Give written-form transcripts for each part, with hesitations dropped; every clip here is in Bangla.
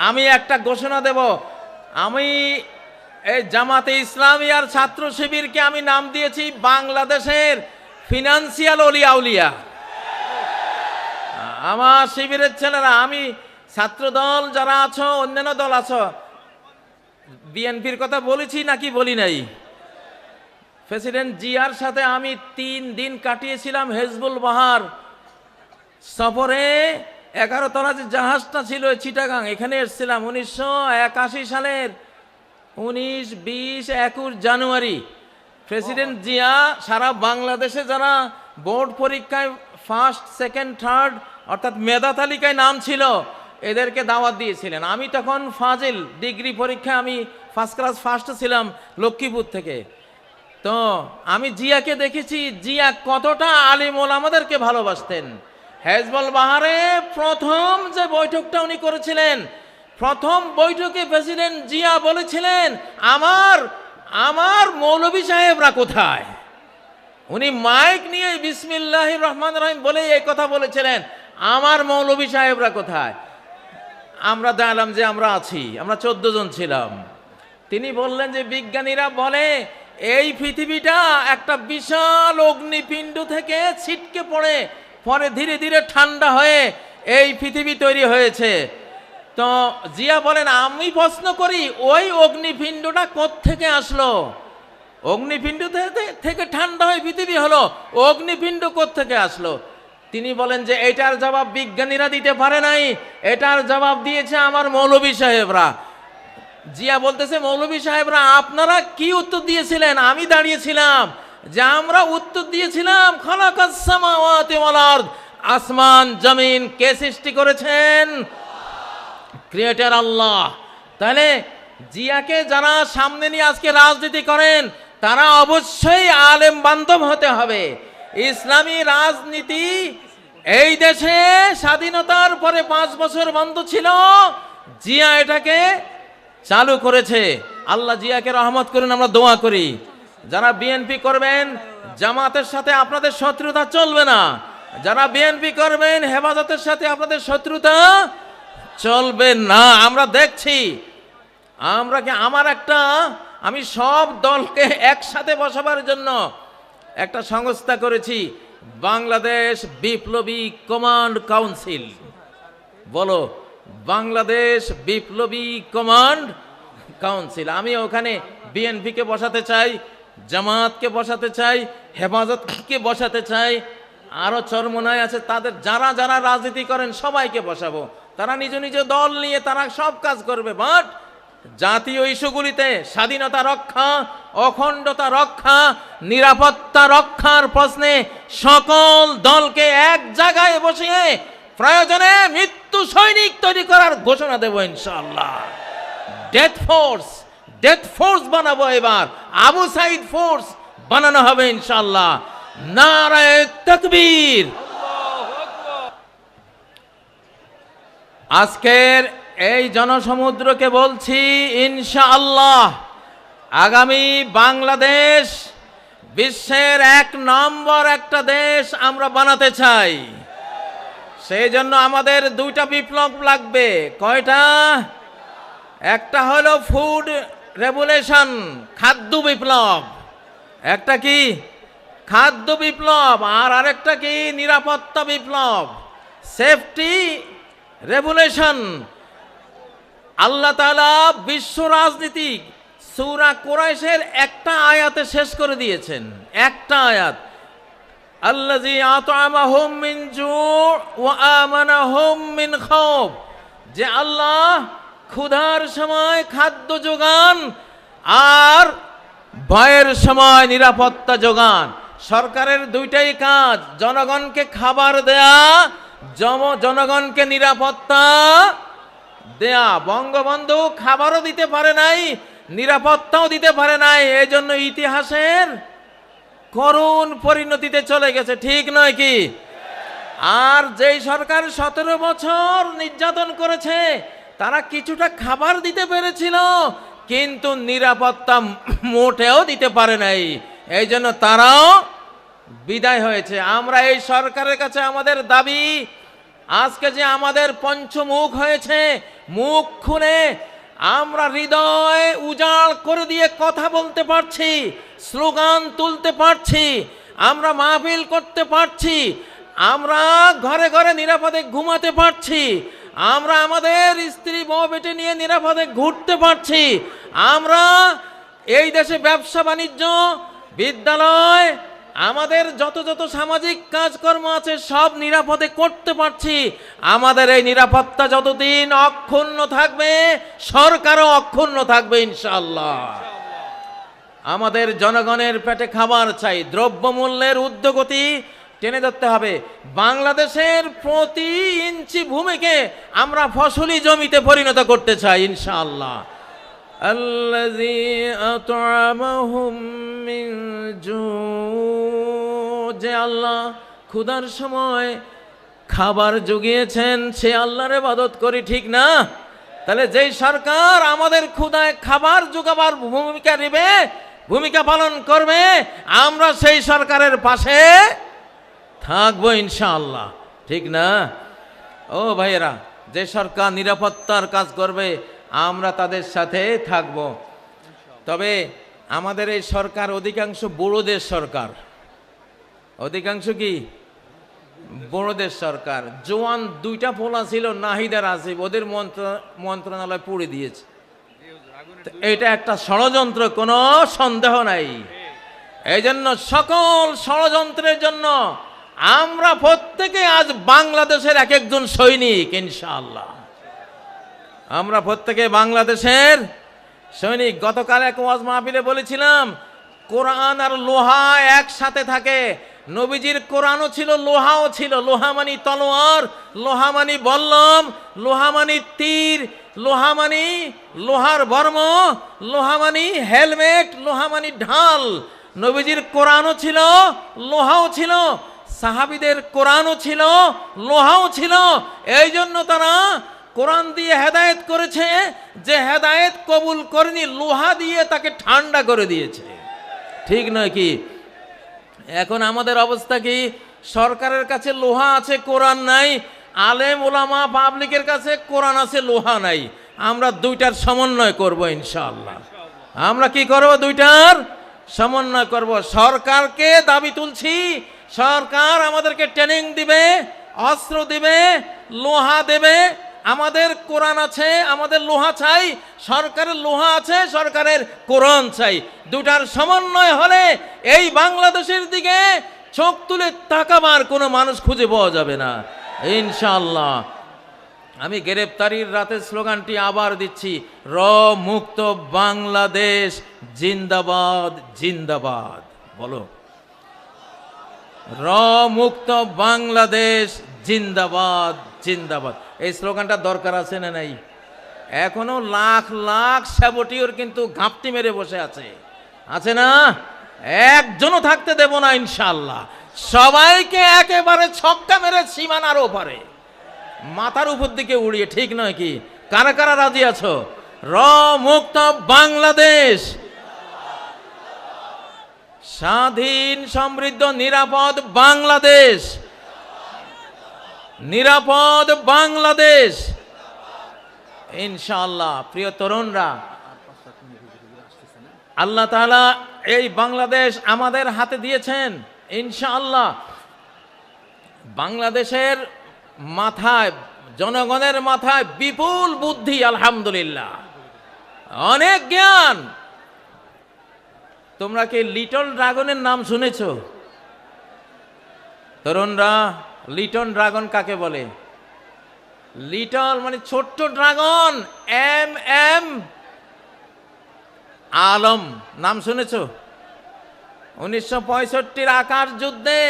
আমি একটা ঘোষণা দেব, আমি এই জামাতে ইসলামী আর ছাত্র শিবিরকে আমি নাম দিয়েছি বাংলাদেশের ফিনান্সিয়াল অলিয়া উলিয়া। আমার শিবিরের ছেলেরা, আমি ছাত্র দল যারা আছো, অন্যান্য দল আছো, বিএনপির কথা বলেছি নাকি বলি নাই? প্রেসিডেন্ট জিয়ার সাথে আমি 3 দিন কাটিয়েছিলাম হেজবুল বাহার সফরে। 11 তলা যে জাহাজটা ছিল চিটাগাং, এখানে এসেছিলাম 1981 সালের 19, 20, 21 জানুয়ারি। প্রেসিডেন্ট জিয়া সারা বাংলাদেশে যারা বোর্ড পরীক্ষায় ফার্স্ট, সেকেন্ড, থার্ড অর্থাৎ মেধা তালিকায় নাম ছিল, এদেরকে দাওয়াত দিয়েছিলেন। আমি তখন ফাজিল ডিগ্রি পরীক্ষায় আমি ফার্স্ট ক্লাস ফার্স্ট ছিলাম লক্ষ্মীপুর থেকে। তো আমি জিয়াকে দেখেছি, জিয়া কতটা আলিম ওলামাদেরকে ভালোবাসতেন। হেজবুল বাহারে প্রথম যে বৈঠকটা উনি করেছিলেন, প্রথম বৈঠকে প্রেসিডেন্ট জিয়া বলেছিলেন, আমার মৌলভী সাহেবরা কোথায়? উনি মাইক নিয়ে বিসমিল্লাহির রহমানির রহিম বলে এই কথা বলেছিলেন, আমার মৌলভী সাহেবরা কোথায়? আমরা জানলাম যে আমরা আছি, আমরা 14 জন ছিলাম। তিনি বললেন যে বিজ্ঞানীরা বলে এই পৃথিবীটা একটা বিশাল অগ্নিপিণ্ড থেকে ছিটকে পড়ে পরে ধীরে ধীরে ঠান্ডা হয়ে এই পৃথিবী তৈরি হয়েছে। তো জিয়া বলেন, আমি প্রশ্ন করি ওই অগ্নিপিণ্ডটা কোত্থেকে আসলো? অগ্নিপিণ্ড থেকে ঠান্ডা হয়ে পৃথিবী হলো, অগ্নিপিণ্ড কোত্থেকে আসলো? তিনি বলেন যে এটার জবাব বিজ্ঞানীরা দিতে পারে নাই, এটার জবাব দিয়েছে আমার মৌলভী সাহেবরা। জিয়া বলতেছে, মৌলভী সাহেবরা আপনারা কি উত্তর দিয়েছিলেন? আমি দাঁড়িয়েছিলাম যে আমরা উত্তর দিয়েছিলাম খালাকাস সামাওয়াতি ওয়াল আরদ, আসমান জমিন কে সৃষ্টি করেছেন? ক্রিয়েটর আল্লাহ। তাহলে জিয়াকে যারা সামনে নিয়ে আজকে রাজনীতি করেন, তারা অবশ্যই আলেম বান্ধব হতে হবে। ইসলামী রাজনীতি এই দেশে স্বাধীনতার পরে 5 বছর বন্ধ ছিল, জিয়া এটাকে চালু করেছে। আল্লাহ জিয়াকে রহমত করুন, আমরা দোয়া করি। যারা বিএনপি করবেন, জামাতের সাথে আপনাদের শত্রুতা চলবে না। যারা বিএনপি করবেন, হেফাজতের সাথে আপনাদের শত্রুতা চলবে না। আমরা দেখছি, আমি সব দলকে একসাথে বসাবার জন্য একটা সংস্থা করেছি, বাংলাদেশ বিপ্লবী কমান্ড কাউন্সিল। বলো, বাংলাদেশ বিপ্লবী কমান্ড কাউন্সিল। আমি ওখানে বিএনপিকে বসাতে চাই, জামাতকে বসাতে চাই, হেফাজতকে বসাতে চাই, আরো চরমনায় আছে, তাদের যারা যারা রাজনীতি করেন সবাইকে বসাবো। তারা নিজ নিজ দল নিয়ে তারা সব কাজ করবে, বাট জাতীয় ইস্যুগুলিতে স্বাধীনতা রক্ষা, অখণ্ডতা রক্ষা, নিরাপত্তা রক্ষার প্রশ্নে সকল দলকে এক জায়গায় বসিয়ে প্রয়োজনে মৃত্যু সৈনিক তৈরি করার ঘোষণা দেব ইনশাআল্লাহ। ডেথ ফোর্স বানাবো, এবার আবু সাইদ ফোর্স বানানো হবে ইনশাআল্লাহ। নারায়ে তাকবীর। আজকের এই জনসমুদ্রকে বলছি, ইনশাআল্লাহ আগামী বাংলাদেশ বিশ্বের 1 নম্বর একটা দেশ আমরা বানাতে চাই। সেই জন্য আমাদের 2টা বিপ্লব লাগবে। কয়টা? একটা হলো ফুড রেভলিউশন, খাদ্য বিপ্লব। একটা কি? খাদ্য বিপ্লব। আর আরেকটা কি? নিরাপত্তা বিপ্লব, সেফটি রেভলিউশন। আল্লাহ তাআলা বিশ্ব রাজনীতি সূরা কুরাইশের একটা আয়াতে শেষ করে দিয়েছেন। একটা আয়াত, আল্লাযী আত'আমাহুম মিন জু' ওয়া আমানাহুম মিন খাউফ, যে আল্লাহ ক্ষুধার সময় খাদ্য যোগান আর ভয়ের সময় নিরাপত্তা যোগান। সরকারের 2টাই কাজ, জনগণকে খাবার দেয়া, জনগণকে নিরাপত্তা দেয়া। বঙ্গবন্ধু খাবারও দিতে পারে নাই, নিরাপত্তাও দিতে পারে নাই, এই জন্য ইতিহাসের করুণ পরিণতিতে চলে গেছে, ঠিক নয় কি? আর যেই সরকার 17 বছর নির্যাতন করেছে, তারা কিছুটা খাবার দিতে পেরেছিল, কিন্তু নিরাপত্তা মোটেও দিতে পারে নাই, এই জন্য তারাও বিদায় হয়েছে। আমরা এই সরকারের কাছে আমাদের দাবি, আজকে যে আমাদের পঞ্চমুখ হয়েছে, মুখ খুলে আমরা হৃদয় উজাড় করে দিয়ে কথা বলতে পারছি, স্লোগান তুলতে পারছি, আমরা মাহফিল করতে পারছি, আমরা ঘরে ঘরে নিরাপদে ঘুমাতে পারছি, আমরা আমাদের স্ত্রী বউ বেটে নিয়ে নিরাপদে ঘুরতে পারছি, আমরা এই দেশে ব্যবসা বাণিজ্য, বিদ্যালয়, আমাদের যত যত সামাজিক কাজকর্ম আছে সব নিরাপদে করতে পারছি। আমাদের এই নিরাপত্তা যতদিন অক্ষুণ্ণ থাকবে, সরকারও অক্ষুণ্ণ থাকবে ইনশাআল্লাহ। আমাদের জনগণের পেটে খাবার চাই, দ্রব্যমূল্যের ঊর্ধ্বগতি টেনে ধরতে হবে। বাংলাদেশের প্রতি ইঞ্চি ভূমিকে আমরা ফসলি জমিতে পরিণত করতে চাই ইনশাআল্লাহ। আল্লাযী আত'আমাহুম মিন জু, যে আল্লাহ ক্ষুধার সময় খাবার জুগিয়েছেন, সে আল্লাহর ইবাদত করি, ঠিক না? তাহলে যেই সরকার আমাদের ক্ষুধায় খাবার জোগাবার ভূমিকা পালন করবে, আমরা সেই সরকারের পাশে থাকবো ইনশাআল্লাহ, ঠিক না? ও ভাইয়েরা, যে সরকার নিরাপত্তার কাজ করবে আমরা তাদের সাথে থাকব। তবে আমাদের এই সরকার অধিকাংশ বড়দের সরকার, অধিকাংশ কি বড়দের সরকার। জোয়ান দুইটা পোলা ছিল, নাহিদার আসিফ, ওদের মন্ত্রণালয় পুড়ে দিয়েছে। এটা একটা ষড়যন্ত্র, কোনো সন্দেহ নাই। এই জন্য সকল ষড়যন্ত্রের জন্য আমরা প্রত্যেকে আজ বাংলাদেশের এক একজন সৈনিক ইনশাআল্লাহ। আমরা প্রত্যেকে বাংলাদেশের সৈনিক। গতকাল এক ওয়াজ মাহফিলে বলেছিলাম, কোরআন আর লোহা একসাথে থাকে। নবীজির কোরআনও ছিল, লোহাও ছিল। লোহা মানি তলোয়ার, লোহা মানি বল্লম, লোহা মানি তীর, লোহা মানি লোহার বর্ম, লোহা মানি হেলমেট, লোহা মানি ঢাল। নবীজির কোরআনও ছিল, লোহাও ছিল। সাহাবীদের কোরআনও ছিল, লোহাও ছিল। এই জন্য তারা কোরআন দিয়ে হেদায়েত করেছে, যে হেদায়েত কবুল করেনি লোহা দিয়ে তাকে ঠান্ডা করে দিয়েছে, ঠিক নয় কি? এখন আমাদের অবস্থা কি? সরকারের কাছে লোহা আছে, কোরআন নাই। আলেম ওলামা পাবলিকের কাছে কোরআন আছে, লোহা নাই। আমরা দুইটার সমন্বয় করব ইনশাআল্লাহ। আমরা কি করব? দুইটার সমন্বয় করব। সরকারকে দাবি তুলছি, সরকার আমাদেরকে ট্রেনিং দিবে, অস্ত্র দিবে, লোহা দেবে। আমাদের কোরআন আছে, আমাদের লোহা চাই। সরকারের লোহা আছে, সরকারের কোরআন চাই। দুটার সমন্বয় হলে এই বাংলাদেশের দিকে চোখ তুলে তাকাবার কোনো মানুষ খুঁজে পাওয়া যাবে না ইনশাআল্লাহ। আমি গ্রেপ্তারির রাতের স্লোগানটি আবার দিচ্ছি, র মুক্ত বাংলাদেশ জিন্দাবাদ জিন্দাবাদ। বলো, র মুক্ত বাংলাদেশ জিন্দাবাদ জিন্দাবাদ। এই স্লোগানটা দরকার আছে না নাই? এখনো লাখ লাখ স্যাবটিওর কিন্তু ঘাপটি মেরে বসে আছে না? একজনও থাকতে দেব না ইনশাআল্লাহ। সবাইকে একেবারে ছক্কা মেরে সীমানার ওপারে, মাথার উপর দিকে উড়িয়ে, ঠিক নয় কি? কারা কারা রাজি আছো? র মুক্ত বাংলাদেশ, স্বাধীন সমৃদ্ধ নিরাপদ বাংলাদেশ, নিরাপদ বাংলাদেশ ইনশাআল্লাহ। প্রিয় তরুণরা, আল্লাহ তাআলা এই বাংলাদেশ আমাদের হাতে দিয়েছেন ইনশাআল্লাহ। বাংলাদেশের মাথায়, জনগণের মাথায় বিপুল বুদ্ধি, আলহামদুলিল্লাহ, অনেক জ্ঞান। তোমরা কি লিটল ড্রাগনের নাম শুনেছ? তরুণরা, লিটল ড্রাগন কাকে বলে? লিটল মানে ছোট্ট ড্রাগন, এম এম আলম নাম শুনেছ? 1965 আকাশ যুদ্ধে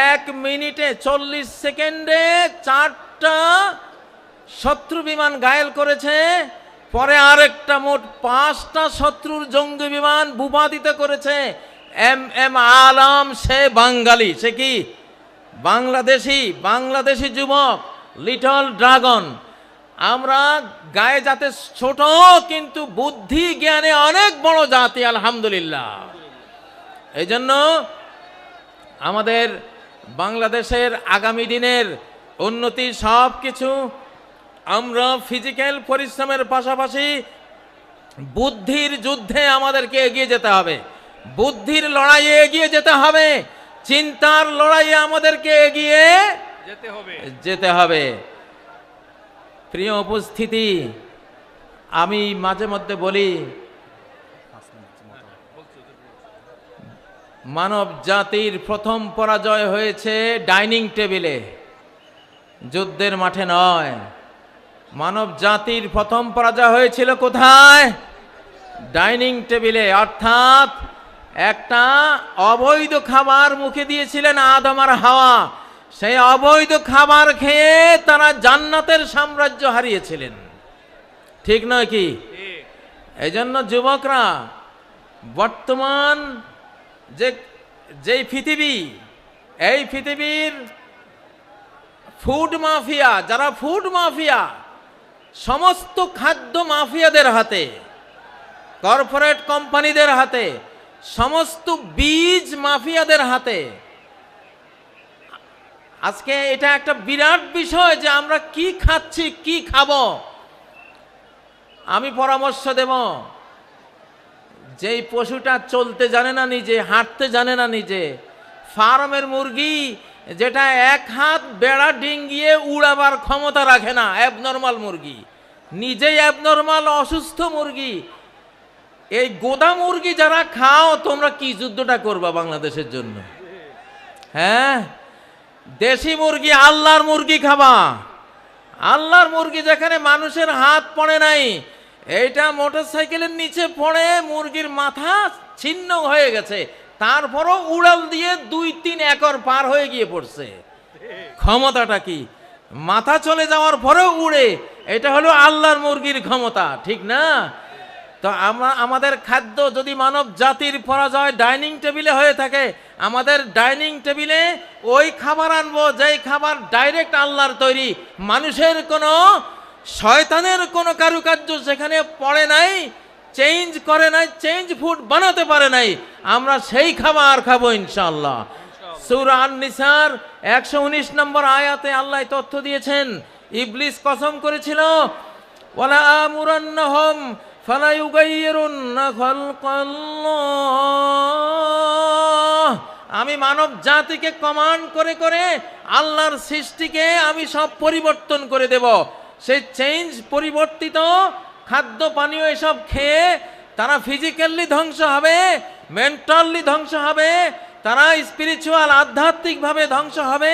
1 মিনিটে 40 সেকেন্ডে 4টা শত্রু বিমান ঘায়েল করেছে। পরে আরেকটা মোট 5টা শত্রুর জঙ্গি বিমান ভূপাতিত করেছে। এম এম আলম, সে বাঙালি, সে কি বাংলাদেশি যুবক, লিটল ড্রাগন। আমরা গায়ে যাতে ছোট, কিন্তু বুদ্ধি জ্ঞানে অনেক বড় জাতি, আলহামদুলিল্লাহ। এই জন্য আমাদের বাংলাদেশের আগামী দিনের উন্নতি সব কিছু আমরা ফিজিক্যাল পরিশ্রমের পাশাপাশি বুদ্ধির যুদ্ধে আমাদেরকে এগিয়ে যেতে হবে, বুদ্ধির লড়াইয়ে এগিয়ে যেতে হবে, চিন্তার লড়াইয়ে আমাদেরকে এগিয়ে যেতে হবে। প্রিয় উপস্থিতি, আমি মাঝে মধ্যে বলি মানব জাতির প্রথম পরাজয় হয়েছে ডাইনিং টেবিলে, যুদ্ধের মাঠে নয়। মানব জাতির প্রথম পরাজয় হয়েছিল কোথায়? ডাইনিং টেবিলে। অর্থাৎ একটা অবৈধ খাবার মুখে দিয়েছিলেন আদম আর হাওয়া, সেই অবৈধ খাবার খেয়ে তারা জান্নাতের সাম্রাজ্য হারিয়েছিলেন। ঠিক নয় কি? এই জন্য যুবকরা, বর্তমান যেই পৃথিবী, এই পৃথিবীর ফুড মাফিয়া, যারা ফুড মাফিয়া, সমস্ত খাদ্য মাফিয়াদের হাতে, কর্পোরেট কোম্পানিদের হাতে, সমস্ত বীজ মাফিয়াদের হাতে। আজকে এটা একটা বিরাট বিষয় যে আমরা কি খাচ্ছি, কি খাবো। আমি পরামর্শ দেব, যেই পশুটা চলতে জানে না নিজে, হাঁটতে জানে না নিজে, ফার্মের মুরগি যেটা এক হাত বেড়া ডিঙ্গিয়ে উড়াবার ক্ষমতা রাখে না, অ্যাবনর্মাল মুরগি, নিজেই অ্যাবনর্মাল অসুস্থ মুরগি, এই গোদা মুরগি যারা খাও, তোমরা কি যুদ্ধটা করবা বাংলাদেশের জন্য? হ্যাঁ, দেশি মুরগি, আল্লাহর মুরগি খাবা। আল্লাহর মুরগি যেখানে মানুষের হাত পড়ে নাই, এইটা মোটরসাইকেলের নিচে পড়ে মুরগির মাথা ছিন্ন হয়ে গেছে, তারপরও উড়াল দিয়ে 2-3 একর পার হয়ে গিয়ে পড়ছে। ক্ষমতাটা কি? মাথা চলে যাওয়ার পরেও উড়ে। এটা হলো আল্লাহর মুরগির ক্ষমতা, ঠিক না? তো আমাদের খাদ্য যদি মানব জাতির পরাজয় ডাইনিং টেবিলে হয়ে থাকে, আমাদের ডাইনিং টেবিলে ওই খাবার আনবো যেই খাবার ডাইরেক্ট আল্লাহর তৈরি, মানুষের কোনো, শয়তানের কোনো কারুকার্য সেখানে পড়ে নাই, চেঞ্জ করে নাই, চেঞ্জ ফুড বানাতে পারে নাই। আমরা সেই খাবার খাবো ইনশাআল্লাহ। সূরা আন-নিসার 119 নম্বর আয়াতে আল্লাহ তথ্য দিয়েছেন, ইবলিস কসম করেছিল, ওয়ালা আমুরান্নাহুম ফালা ইউগাইয়িরুন্না খালকাল্লাহ, আমি মানব জাতিকে কমান্ড করে করে আল্লাহর সৃষ্টিকে আমি সব পরিবর্তন করে দেব। সেই চেঞ্জ, পরিবর্তিত খাদ্য পানীয় এসব খেয়ে তারা ফিজিক্যালি ধ্বংস হবে, মেন্টালি ধ্বংস হবে, তারা স্পিরিচুয়াল, আধ্যাত্মিকভাবে ধ্বংস হবে,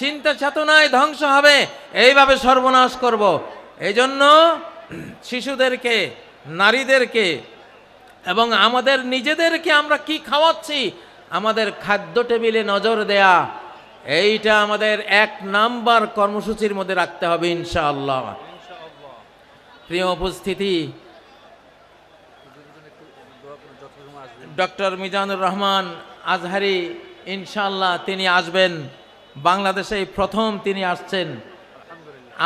চিন্তা চেতনায় ধ্বংস হবে। এইভাবে সর্বনাশ করব। এই জন্য শিশুদেরকে, নারীদেরকে এবং আমাদের নিজেদেরকে আমরা কি খাওয়াচ্ছি, আমাদের খাদ্য টেবিলে নজর দেয়া, এইটা আমাদের 1 নাম্বার কর্মসূচির মধ্যে রাখতে হবে ইনশাআল্লাহ। প্রিয় উপস্থিতি, ডক্টর মিজানুর রহমান আজহারি ইনশাআল্লাহ তিনি আসবেন, বাংলাদেশে প্রথম তিনি আসছেন।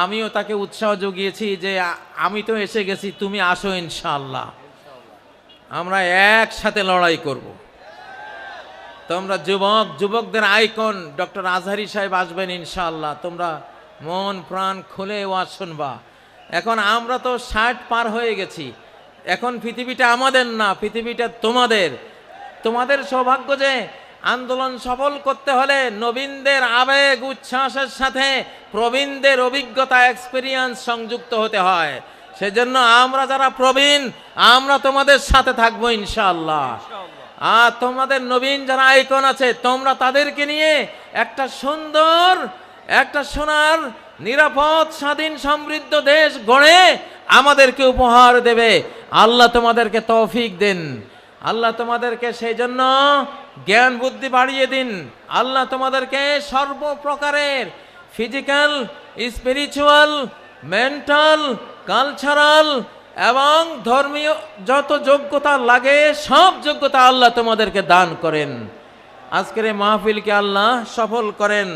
আমিও তাকে উৎসাহ জুগিয়েছি যে আমি তো এসে গেছি, তুমি আসো ইনশাআল্লাহ, আমরা একসাথে লড়াই করব। তোমরা যুবকদের আইকন ডক্টর আজহারি সাহেব আসবেন ইনশাআল্লাহ, তোমরা মন প্রাণ খুলে ওয়াজ শুনবা। এখন আমরা তো 60 পার হয়ে গেছি, এখন পৃথিবীটা আমাদের না, পৃথিবীটা তোমাদের। তোমাদের সৌভাগ্য যে আন্দোলন সফল করতে হলে নবীনদের আবেগ উচ্ছ্বাসের সাথে প্রবীণদের অভিজ্ঞতা, এক্সপিরিয়েন্স সংযুক্ত হতে হয়। সেজন্য আমরা যারা প্রবীণ, আমরা তোমাদের সাথে থাকবো ইনশাআল্লাহ। আর তোমাদের নবীন যারা আইকন আছে, তোমরা তাদেরকে নিয়ে একটা সুন্দর, একটা সোনার, নিরাপদ, স্বাধীন, সমৃদ্ধ দেশ গড়ে আমাদেরকে উপহার দেবে। আল্লাহ তোমাদেরকে তৌফিক দেন, আল্লাহ তোমাদেরকে সেই জন্য জ্ঞান বুদ্ধি বাড়িয়ে দিন। আল্লাহ তোমাদেরকে সর্বপ্রকারের ফিজিক্যাল, স্পিরিচুয়াল, মেন্টাল, কালচারাল এবং ধর্মীয় যত যোগ্যতা লাগে সব যোগ্যতা আল্লাহ তোমাদেরকে দান করেন। আজকের এই মাহফিলকে আল্লাহ সফল করেন।